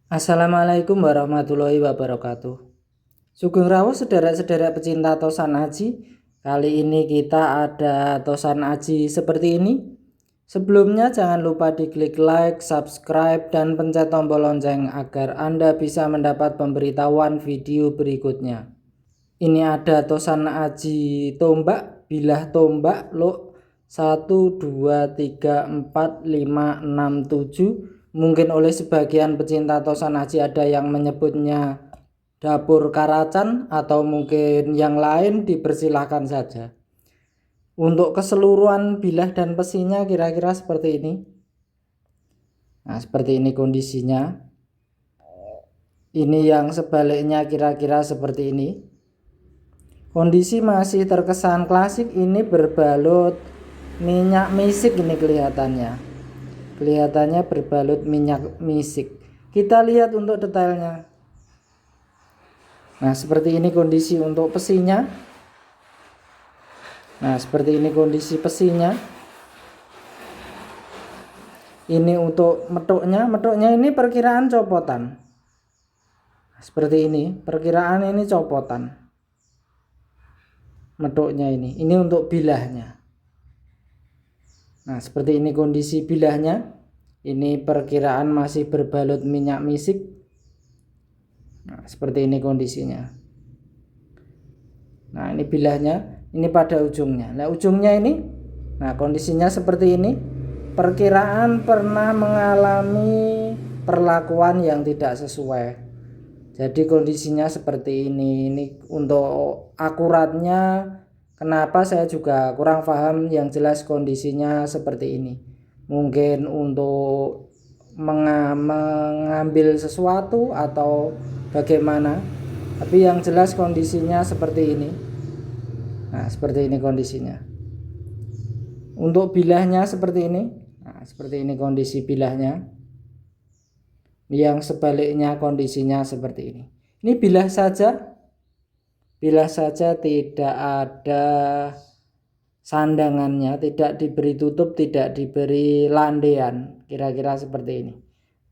Assalamualaikum warahmatullahi wabarakatuh. Sugeng rawuh sederek-sederek pecinta tosan aji. Kali ini kita ada tosan aji seperti ini. Sebelumnya jangan lupa diklik like, subscribe, dan pencet tombol lonceng agar Anda bisa mendapat pemberitahuan video berikutnya. Ini ada tosan aji tombak, bilah tombak lo 1, 2, 3, 4, 5, 6, 7. Mungkin oleh sebagian pecinta tosan aji ada yang menyebutnya dapur karacan atau mungkin yang lain, dipersilahkan saja. Untuk keseluruhan bilah dan pesinya kira-kira seperti ini. Nah, seperti ini kondisinya. Ini yang sebaliknya kira-kira seperti ini. Kondisi masih terkesan klasik, ini berbalut minyak misik ini kelihatannya. Kelihatannya berbalut minyak misik. Kita lihat untuk detailnya. Nah, seperti ini kondisi untuk pesinya. Nah, seperti ini kondisi pesinya. Ini untuk metuknya. Metuknya ini perkiraan copotan. Seperti ini, perkiraan ini copotan. Metuknya ini. Ini untuk bilahnya. Nah, seperti ini kondisi bilahnya. Ini perkiraan masih berbalut minyak misik. Nah, seperti ini kondisinya. Nah, ini bilahnya, ini pada ujungnya. Nah, ujungnya ini, nah kondisinya seperti ini. Perkiraan pernah mengalami perlakuan yang tidak sesuai. Jadi kondisinya seperti ini. Ini untuk akuratnya, kenapa saya juga kurang paham. Yang jelas kondisinya seperti ini. Mungkin untuk mengambil sesuatu atau bagaimana, tapi yang jelas kondisinya seperti ini. Nah, seperti ini kondisinya. Untuk bilahnya seperti ini. Nah, seperti ini kondisi bilahnya. Yang sebaliknya kondisinya seperti ini. Ini bilah saja. Bilah saja, tidak ada sandangannya, tidak diberi tutup, tidak diberi landean, kira-kira seperti ini.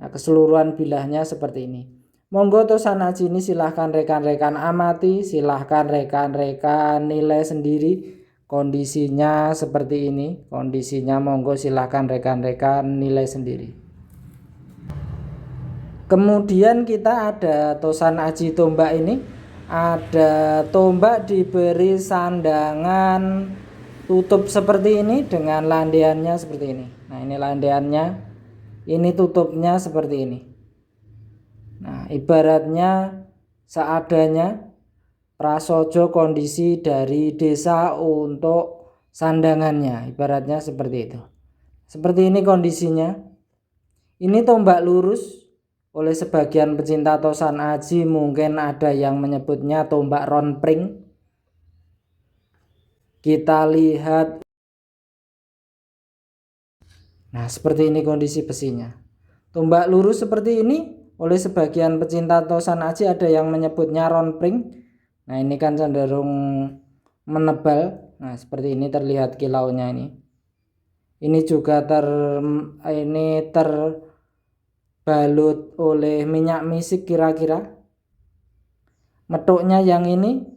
Nah, keseluruhan bilahnya seperti ini. Monggo tosan aji ini silahkan rekan-rekan amati, silahkan rekan-rekan nilai sendiri. Kondisinya seperti ini, kondisinya monggo silahkan rekan-rekan nilai sendiri. Kemudian kita ada tosan aji tombak ini. Ada tombak diberi sandangan tutup seperti ini dengan landeannya seperti ini. Nah, ini landeannya, ini tutupnya seperti ini. Nah, ibaratnya seadanya prasojo kondisi dari desa untuk sandangannya, ibaratnya seperti itu. Seperti ini kondisinya. Ini tombak lurus. Oleh sebagian pecinta tosan aji mungkin ada yang menyebutnya tombak ronpring. Kita lihat. Nah, seperti ini kondisi besinya. Tombak lurus seperti ini oleh sebagian pecinta tosan aji ada yang menyebutnya ronpring. Nah, ini kan cenderung menebal. Nah, seperti ini terlihat kilaunya ini. Ini juga terbalut oleh minyak misik kira-kira. Metuknya yang ini.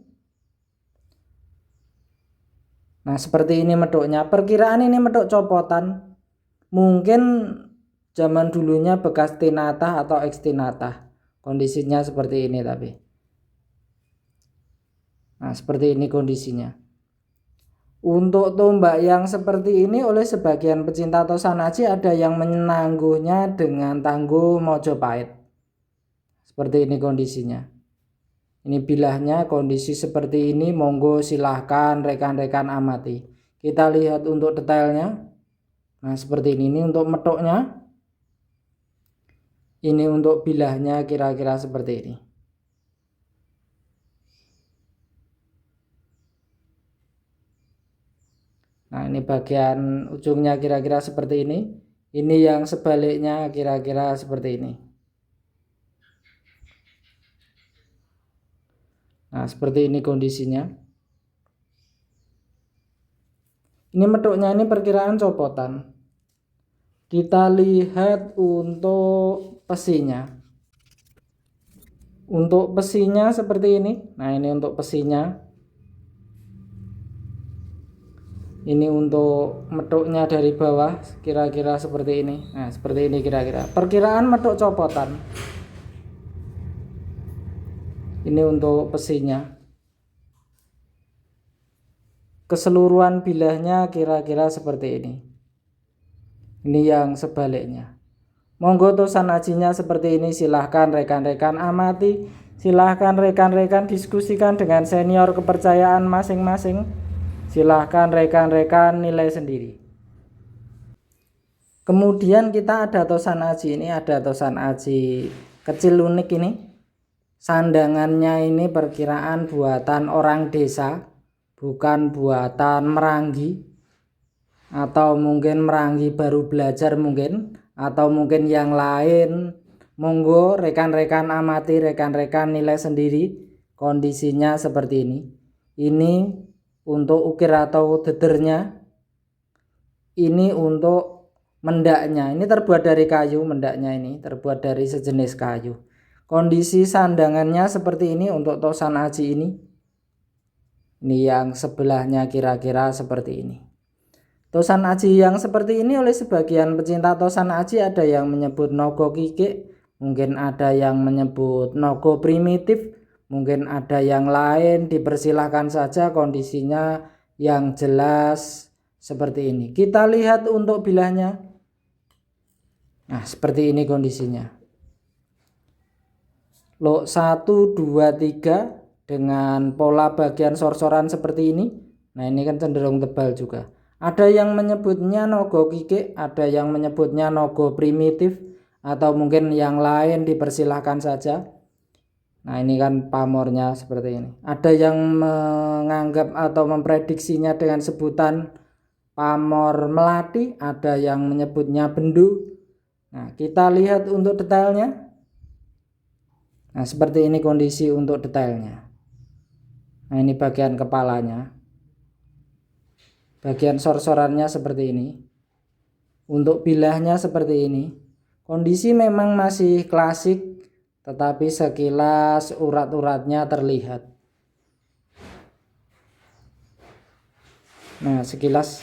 Nah, seperti ini metuknya. Perkiraan ini metuk copotan. Mungkin zaman dulunya bekas tinatah atau eks tinatah. Kondisinya seperti ini tapi. Nah, seperti ini kondisinya. Untuk tombak yang seperti ini oleh sebagian pecinta tosan aji ada yang menangguhnya dengan tangguh Mojopahit. Seperti ini kondisinya. Ini bilahnya kondisi seperti ini. Monggo silahkan rekan-rekan amati. Kita lihat untuk detailnya. Nah, seperti ini. Ini untuk metuknya. Ini untuk bilahnya kira-kira seperti ini. Nah, ini bagian ujungnya kira-kira seperti ini. Ini yang sebaliknya kira-kira seperti ini. Nah, seperti ini kondisinya. Ini metuknya ini perkiraan copotan. Kita lihat untuk pesinya. Untuk besinya seperti ini. Nah, ini untuk besinya. Ini untuk metuknya dari bawah kira-kira seperti ini. Nah, seperti ini kira-kira. Perkiraan metuk copotan. Ini untuk besinya. Keseluruhan bilahnya kira-kira seperti ini. Ini yang sebaliknya. Monggo tosan ajinya seperti ini. Silahkan rekan-rekan amati. Silahkan rekan-rekan diskusikan dengan senior kepercayaan masing-masing. Silahkan rekan-rekan nilai sendiri. Kemudian kita ada tosan aji. Ini ada tosan aji kecil unik ini. Sandangannya ini perkiraan buatan orang desa, bukan buatan meranggi, atau mungkin meranggi baru belajar mungkin, atau mungkin yang lain. Monggo rekan-rekan amati, rekan-rekan nilai sendiri. Kondisinya seperti ini. Ini untuk ukir atau dedernya. Ini untuk mendaknya. Ini terbuat dari kayu, mendaknya ini terbuat dari sejenis kayu. Kondisi sandangannya seperti ini untuk tosan aji ini. Ini yang sebelahnya kira-kira seperti ini. Tosan aji yang seperti ini oleh sebagian pecinta tosan aji ada yang menyebut nogo kikik, mungkin ada yang menyebut nogo primitif, mungkin ada yang lain. Dipersilahkan saja, kondisinya yang jelas seperti ini. Kita lihat untuk bilahnya. Nah, seperti ini kondisinya. Lok 1, 2, 3 dengan pola bagian sor-soran seperti ini. Nah, ini kan cenderung tebal juga. Ada yang menyebutnya nogo kikik, ada yang menyebutnya nogo primitif, atau mungkin yang lain, dipersilahkan saja. Nah, ini kan pamornya seperti ini. Ada yang menganggap atau memprediksinya dengan sebutan pamor melati, ada yang menyebutnya bendu. Nah, kita lihat untuk detailnya. Nah, seperti ini kondisi untuk detailnya. Nah, ini bagian kepalanya. Bagian sor-sorannya seperti ini. Untuk bilahnya seperti ini. Kondisi memang masih klasik, tetapi sekilas urat-uratnya terlihat. Nah, sekilas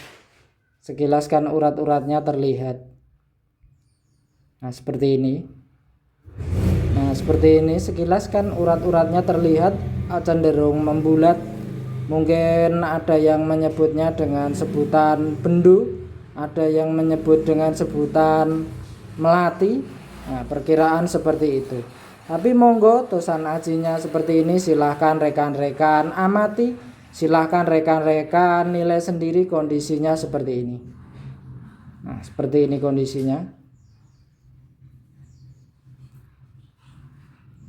kan urat-uratnya terlihat. Nah, seperti ini. Nah, seperti ini sekilas kan urat-uratnya terlihat cenderung membulat. Mungkin ada yang menyebutnya dengan sebutan bendu, ada yang menyebut dengan sebutan melati. Nah, perkiraan seperti itu. Tapi monggo tosan ajinya seperti ini, silahkan rekan-rekan amati, silahkan rekan-rekan nilai sendiri kondisinya seperti ini. Nah, seperti ini kondisinya.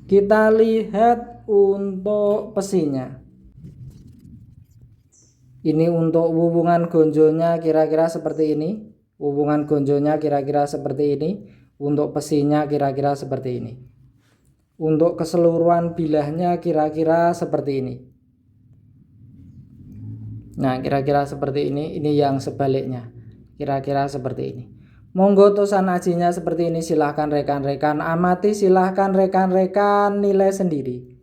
Kita lihat untuk pesinya. Ini untuk hubungan gonjonya kira-kira seperti ini. Hubungan gonjonya kira-kira seperti ini. Untuk pesinya kira-kira seperti ini. Untuk keseluruhan bilahnya kira-kira seperti ini. Nah, kira-kira seperti ini. Ini yang sebaliknya. Kira-kira seperti ini. Monggo tosan ajinya seperti ini, silahkan rekan-rekan amati, silahkan rekan-rekan nilai sendiri.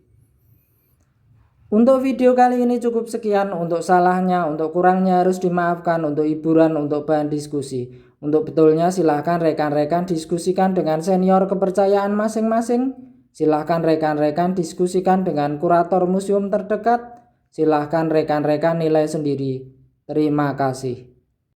Untuk video kali ini cukup sekian. Untuk salahnya, untuk kurangnya harus dimaafkan. Untuk hiburan, untuk bahan diskusi. Untuk betulnya silahkan rekan-rekan diskusikan dengan senior kepercayaan masing-masing. Silahkan rekan-rekan diskusikan dengan kurator museum terdekat. Silahkan rekan-rekan nilai sendiri. Terima kasih.